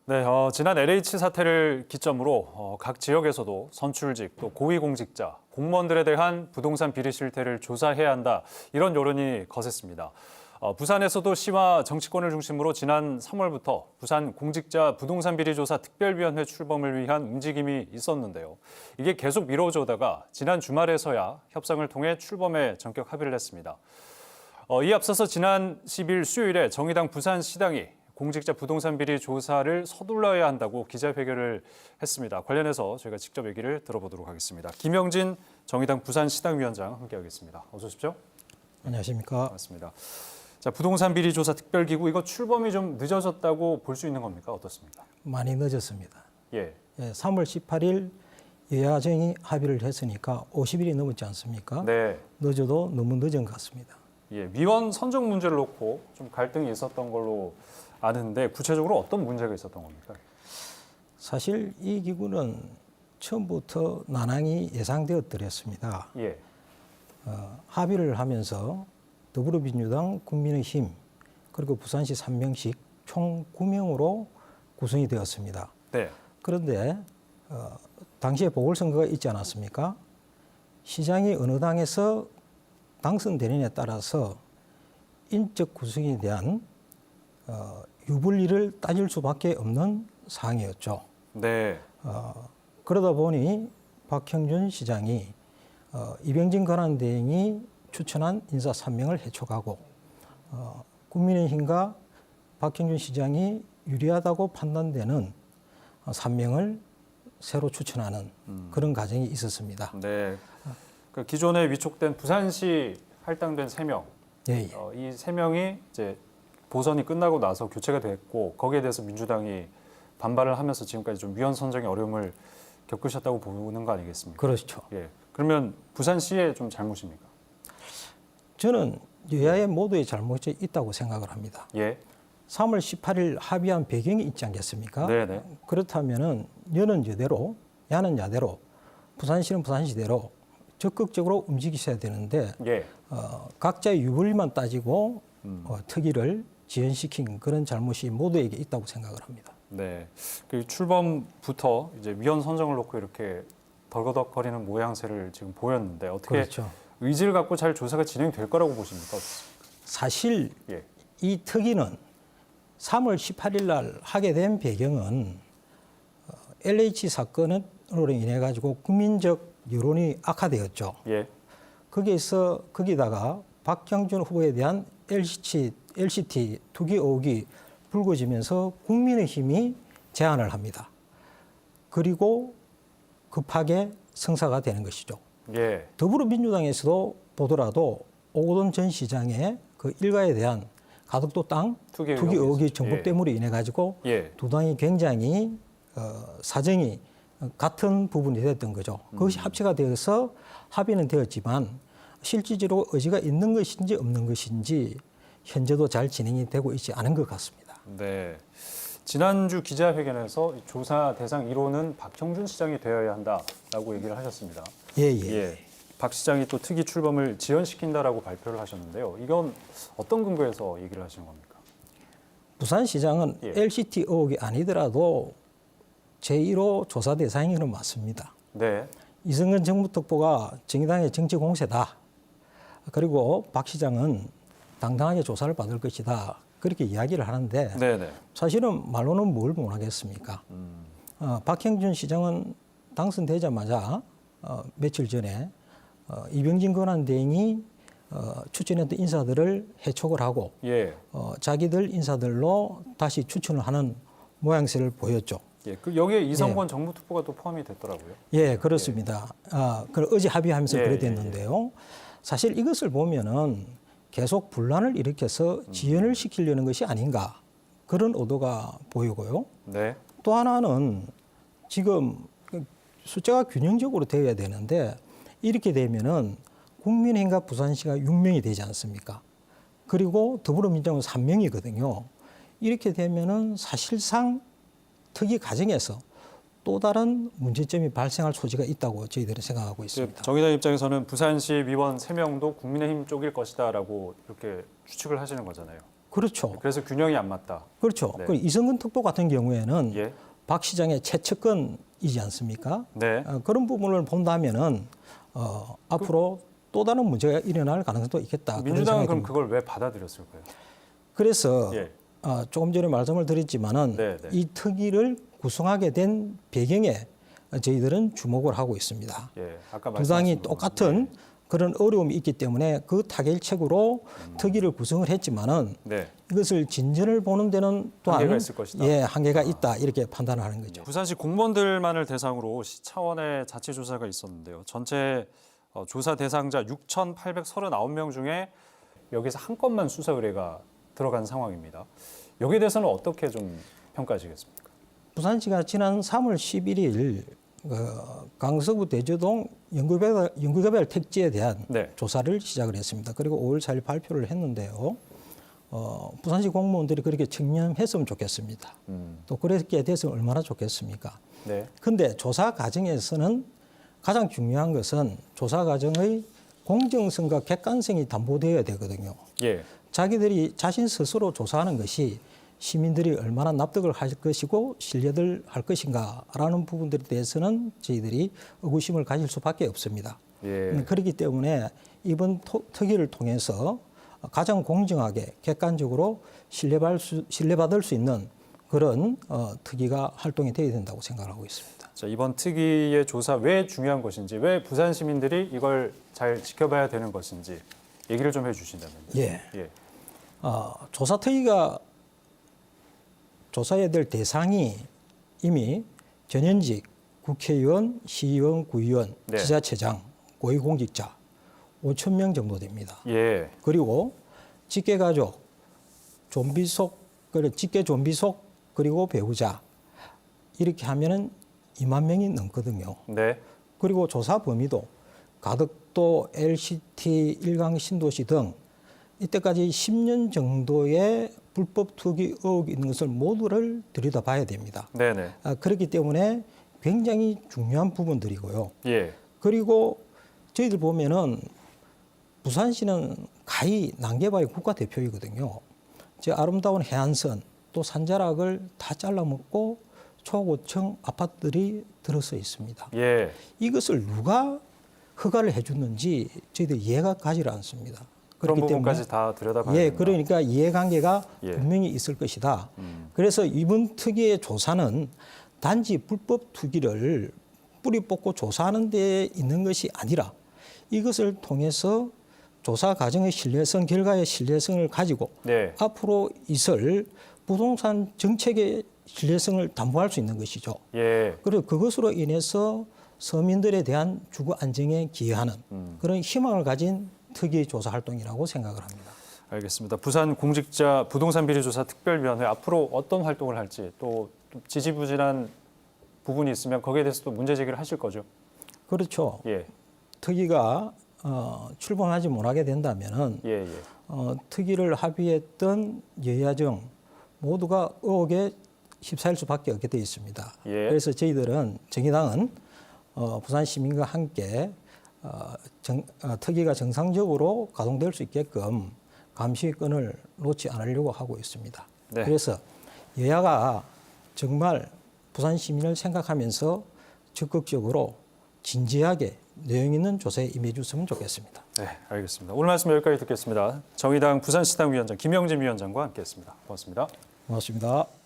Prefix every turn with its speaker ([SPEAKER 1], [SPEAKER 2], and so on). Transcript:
[SPEAKER 1] 네, 지난 LH 사태를 기점으로 각 지역에서도 선출직 또 고위공직자, 공무원들에 대한 부동산 비리 실태를 조사해야 한다 이런 여론이 거셌습니다. 부산에서도 시와 정치권을 중심으로 지난 3월부터 부산 공직자 부동산 비리 조사 특별위원회 출범을 위한 움직임이 있었는데요. 이게 계속 미뤄져다가 지난 주말에서야 협상을 통해 출범에 전격 합의를 했습니다. 이에 앞서서 지난 10일 수요일에 정의당 부산시당이 공직자 부동산 비리 조사를 서둘러야 한다고 기자회견을 했습니다. 관련해서 저희가 직접 얘기를 들어보도록 하겠습니다. 김영진 정의당 부산시당위원장 함께하겠습니다. 어서 오십시오.
[SPEAKER 2] 안녕하십니까.
[SPEAKER 1] 반갑습니다. 자, 부동산 비리 조사 특별기구 이거 출범이 좀 늦어졌다고 볼 수 있는 겁니까? 어떻습니까?
[SPEAKER 2] 많이 늦었습니다.
[SPEAKER 1] 예.
[SPEAKER 2] 3월 18일 여야정이 합의를 했으니까 50일이 넘었지 않습니까?
[SPEAKER 1] 네.
[SPEAKER 2] 늦어도 너무 늦은 것 같습니다.
[SPEAKER 1] 예. 위원 선정 문제를 놓고 좀 갈등이 있었던 걸로 아는데 구체적으로 어떤 문제가 있었던 겁니까?
[SPEAKER 2] 사실 이 기구는 처음부터 난항이 예상되었더랬습니다.
[SPEAKER 1] 예.
[SPEAKER 2] 합의를 하면서 더불어민주당, 국민의힘, 그리고 부산시 3명씩 총 9명으로 구성이 되었습니다.
[SPEAKER 1] 네.
[SPEAKER 2] 그런데 당시에 보궐선거가 있지 않았습니까? 시장이 어느 당에서 당선되느냐에 따라서 인적 구성에 대한 유불리를 따질 수밖에 없는 사항이었죠.
[SPEAKER 1] 네.
[SPEAKER 2] 그러다 보니 박형준 시장이 이병진 권한대행이 추천한 인사 3명을 해촉하고 국민의힘과 박형준 시장이 유리하다고 판단되는 3명을 새로 추천하는 그런 과정이 있었습니다.
[SPEAKER 1] 네. 그 기존에 위촉된 부산시 할당된 3명.
[SPEAKER 2] 예, 예.
[SPEAKER 1] 이 3명이 이제 보선이 끝나고 나서 교체가 됐고 거기에 대해서 민주당이 반발을 하면서 지금까지 좀 위원 선정의 어려움을 겪으셨다고 보는 거 아니겠습니까?
[SPEAKER 2] 그렇죠.
[SPEAKER 1] 예. 그러면 부산시의 좀 잘못입니까?
[SPEAKER 2] 저는 여야의 모두의 잘못이 있다고 생각을 합니다.
[SPEAKER 1] 예.
[SPEAKER 2] 3월 18일 합의한 배경이 있지 않겠습니까?
[SPEAKER 1] 네네.
[SPEAKER 2] 그렇다면은 여는 여대로, 야는 야대로, 부산시는 부산시대로 적극적으로 움직이셔야 되는데
[SPEAKER 1] 예.
[SPEAKER 2] 각자의 유불리만 따지고 특위를 지연시킨 그런 잘못이 모두에게 있다고 생각을 합니다.
[SPEAKER 1] 네. 그 출범부터 이제 위원 선정을 놓고 이렇게 덜거덕거리는 모양새를 지금 보였는데 어떻게
[SPEAKER 2] 그렇죠.
[SPEAKER 1] 의지를 갖고 잘 조사가 진행될 거라고 보십니까?
[SPEAKER 2] 사실
[SPEAKER 1] 예.
[SPEAKER 2] 이 특위는 3월 18일 날 하게 된 배경은 LH 사건으로 인해 가지고 국민적 여론이 악화되었죠.
[SPEAKER 1] 예.
[SPEAKER 2] 거기다가 박형준 후보에 대한 LCT 투기 의혹이 불거지면서 국민의힘이 제안을 합니다. 그리고 급하게 성사가 되는 것이죠.
[SPEAKER 1] 예.
[SPEAKER 2] 더불어민주당에서도 보더라도 오거돈 전 시장의 그 일가에 대한 가덕도 땅
[SPEAKER 1] 투기
[SPEAKER 2] 의혹이
[SPEAKER 1] 있었죠.
[SPEAKER 2] 전복 때문에 인해 가지고
[SPEAKER 1] 예.
[SPEAKER 2] 두 당이 굉장히 사정이 같은 부분이 됐던 거죠. 그것이 합체가 되어서 합의는 되었지만 실질적으로 의지가 있는 것인지 없는 것인지 현재도 잘 진행이 되고 있지 않은 것 같습니다.
[SPEAKER 1] 네. 지난주 기자회견에서 조사 대상 1호는 박형준 시장이 되어야 한다라고 얘기를 하셨습니다.
[SPEAKER 2] 예.
[SPEAKER 1] 박 시장이 또 특위 출범을 지연시킨다라고 발표를 하셨는데요. 이건 어떤 근거에서 얘기를 하시는 겁니까?
[SPEAKER 2] 부산시장은
[SPEAKER 1] 예.
[SPEAKER 2] LCT 의혹이 아니더라도 제1호 조사 대상에는 맞습니다.
[SPEAKER 1] 네.
[SPEAKER 2] 이승근 정무특보가 정의당의 정치 공세다. 그리고 박 시장은 당당하게 조사를 받을 것이다. 그렇게 이야기를 하는데
[SPEAKER 1] 네네.
[SPEAKER 2] 사실은 말로는 뭘 원하겠습니까? 박형준 시장은 당선되자마자 며칠 전에 이병진 권한대행이 추천했던 인사들을 해촉을 하고
[SPEAKER 1] 예.
[SPEAKER 2] 자기들 인사들로 다시 추천을 하는 모양새를 보였죠.
[SPEAKER 1] 예. 그 여기에 이성권 정무특보가 또 포함이 됐더라고요.
[SPEAKER 2] 예, 그렇습니다. 그 어제 합의하면서
[SPEAKER 1] 예,
[SPEAKER 2] 그래 됐는데요. 사실 이것을 보면은 계속 분란을 일으켜서 지연을 시키려는 것이 아닌가 그런 의도가 보이고요.
[SPEAKER 1] 네.
[SPEAKER 2] 또 하나는 지금 숫자가 균형적으로 되어야 되는데 이렇게 되면은 국민의힘과 부산시가 6명이 되지 않습니까? 그리고 더불어민주당은 3명이거든요. 이렇게 되면은 사실상 특위 과정에서 또 다른 문제점이 발생할 소지가 있다고 저희들은 생각하고 있습니다.
[SPEAKER 1] 정의당 입장에서는 부산시 위원 3명도 국민의힘 쪽일 것이다라고 이렇게 추측을 하시는 거잖아요.
[SPEAKER 2] 그렇죠.
[SPEAKER 1] 그래서 균형이 안 맞다.
[SPEAKER 2] 그렇죠.
[SPEAKER 1] 네.
[SPEAKER 2] 그 이성근 특보 같은 경우에는
[SPEAKER 1] 예.
[SPEAKER 2] 박 시장의 최측근이지 않습니까?
[SPEAKER 1] 네.
[SPEAKER 2] 그런 부분을 본다면은 앞으로 또 다른 문제가 일어날 가능성도 있겠다. 그런
[SPEAKER 1] 민주당은
[SPEAKER 2] 생각이
[SPEAKER 1] 그럼
[SPEAKER 2] 듭니다.
[SPEAKER 1] 그걸 왜 받아들였을까요?
[SPEAKER 2] 그래서
[SPEAKER 1] 예.
[SPEAKER 2] 조금 전에 말씀을 드렸지만은
[SPEAKER 1] 네, 네.
[SPEAKER 2] 이 특위를 구성하게 된 배경에 저희들은 주목을 하고 있습니다.
[SPEAKER 1] 예. 아까
[SPEAKER 2] 두 당이
[SPEAKER 1] 말씀하신
[SPEAKER 2] 똑같은 그런 어려움이 있기 때문에 그 타결책으로 특위를 구성을 했지만은
[SPEAKER 1] 네.
[SPEAKER 2] 이것을 진전을 보는 데는 또한
[SPEAKER 1] 한계가 있을 것이다.
[SPEAKER 2] 예, 한계가 있다 이렇게 판단을 하는 거죠.
[SPEAKER 1] 부산시 공무원들만을 대상으로 시 차원의 자체 조사가 있었는데요. 전체 조사 대상자 6,839명 중에 여기서 한 건만 수사 의뢰가 들어간 상황입니다. 여기에 대해서는 어떻게 좀 평가하시겠습니까?
[SPEAKER 2] 부산시가 지난 3월 11일 강서구 대저동 연구개발 택지에 대한
[SPEAKER 1] 네.
[SPEAKER 2] 조사를 시작을 했습니다. 그리고 5월 4일 발표를 했는데요. 부산시 공무원들이 그렇게 청렴했으면 좋겠습니다. 또 그렇게 됐으면 얼마나 좋겠습니까?
[SPEAKER 1] 네.
[SPEAKER 2] 근데 조사 과정에서는 가장 중요한 것은 조사 과정의 공정성과 객관성이 담보되어야 되거든요.
[SPEAKER 1] 예.
[SPEAKER 2] 자기들이 자신 스스로 조사하는 것이 시민들이 얼마나 납득을 할 것이고 신뢰를 할 것인가라는 부분들에 대해서는 저희들이 의구심을 가질 수밖에 없습니다.
[SPEAKER 1] 예.
[SPEAKER 2] 그렇기 때문에 이번 특위를 통해서 가장 공정하게 객관적으로 신뢰받을 수 있는 그런 특위가 활동이 되어야 된다고 생각하고 있습니다.
[SPEAKER 1] 자, 이번 특위의 조사 왜 중요한 것인지, 왜 부산 시민들이 이걸 잘 지켜봐야 되는 것인지 얘기를 좀 해주신다면요.
[SPEAKER 2] 예.
[SPEAKER 1] 예.
[SPEAKER 2] 조사 특위가 조사해야 될 대상이 이미 전현직 국회의원, 시의원, 구의원,
[SPEAKER 1] 네.
[SPEAKER 2] 지자체장, 고위공직자 5천 명 정도 됩니다.
[SPEAKER 1] 예.
[SPEAKER 2] 그리고 직계가족, 좀비속, 직계 좀비속 그리고 배우자 이렇게 하면은 2만 명이 넘거든요.
[SPEAKER 1] 네.
[SPEAKER 2] 그리고 조사 범위도 가덕도, LCT, 일강 신도시 등 이때까지 10년 정도의 불법 투기 의혹이 있는 것을 모두를 들여다봐야 됩니다.
[SPEAKER 1] 네네.
[SPEAKER 2] 그렇기 때문에 굉장히 중요한 부분들이고요.
[SPEAKER 1] 예.
[SPEAKER 2] 그리고 저희들 보면은 부산시는 가히 난개발의 국가대표이거든요. 제 아름다운 해안선 또 산자락을 다 잘라먹고 초고층 아파트들이 들어서 있습니다.
[SPEAKER 1] 예.
[SPEAKER 2] 이것을 누가 허가를 해줬는지 저희들이 이해가 가지 않습니다.
[SPEAKER 1] 그런
[SPEAKER 2] 그렇기
[SPEAKER 1] 부분까지 다 들여다봐야
[SPEAKER 2] 예,
[SPEAKER 1] 된다.
[SPEAKER 2] 그러니까 이해관계가
[SPEAKER 1] 예.
[SPEAKER 2] 분명히 있을 것이다. 그래서 이번 특위의 조사는 단지 불법 투기를 뿌리 뽑고 조사하는 데 있는 것이 아니라 이것을 통해서 조사 과정의 신뢰성, 결과의 신뢰성을 가지고
[SPEAKER 1] 네.
[SPEAKER 2] 앞으로 있을 부동산 정책의 신뢰성을 담보할 수 있는 것이죠.
[SPEAKER 1] 예.
[SPEAKER 2] 그리고 그것으로 인해서 서민들에 대한 주거 안정에 기여하는 그런 희망을 가진 특위 조사 활동이라고 생각을 합니다.
[SPEAKER 1] 알겠습니다. 부산 공직자 부동산 비리 조사 특별위원회 앞으로 어떤 활동을 할지 또 지지부진한 부분이 있으면 거기에 대해서 또 문제 제기를 하실 거죠?
[SPEAKER 2] 그렇죠.
[SPEAKER 1] 예.
[SPEAKER 2] 특위가 출범하지 못하게 된다면은
[SPEAKER 1] 예, 예.
[SPEAKER 2] 특위를 합의했던 여야정 모두가 의혹에 휩싸일 수밖에 없게 되어 있습니다.
[SPEAKER 1] 예.
[SPEAKER 2] 그래서 저희들은 정의당은 부산 시민과 함께 특위가 정상적으로 가동될 수 있게끔 감시권을 놓지 않으려고 하고 있습니다.
[SPEAKER 1] 네.
[SPEAKER 2] 그래서 여야가 정말 부산 시민을 생각하면서 적극적으로 진지하게 내용 있는 조사에 임해줬으면 좋겠습니다.
[SPEAKER 1] 네, 알겠습니다. 오늘 말씀 여기까지 듣겠습니다. 정의당 부산시당 위원장 김영진 위원장과 함께했습니다. 고맙습니다.
[SPEAKER 2] 고맙습니다.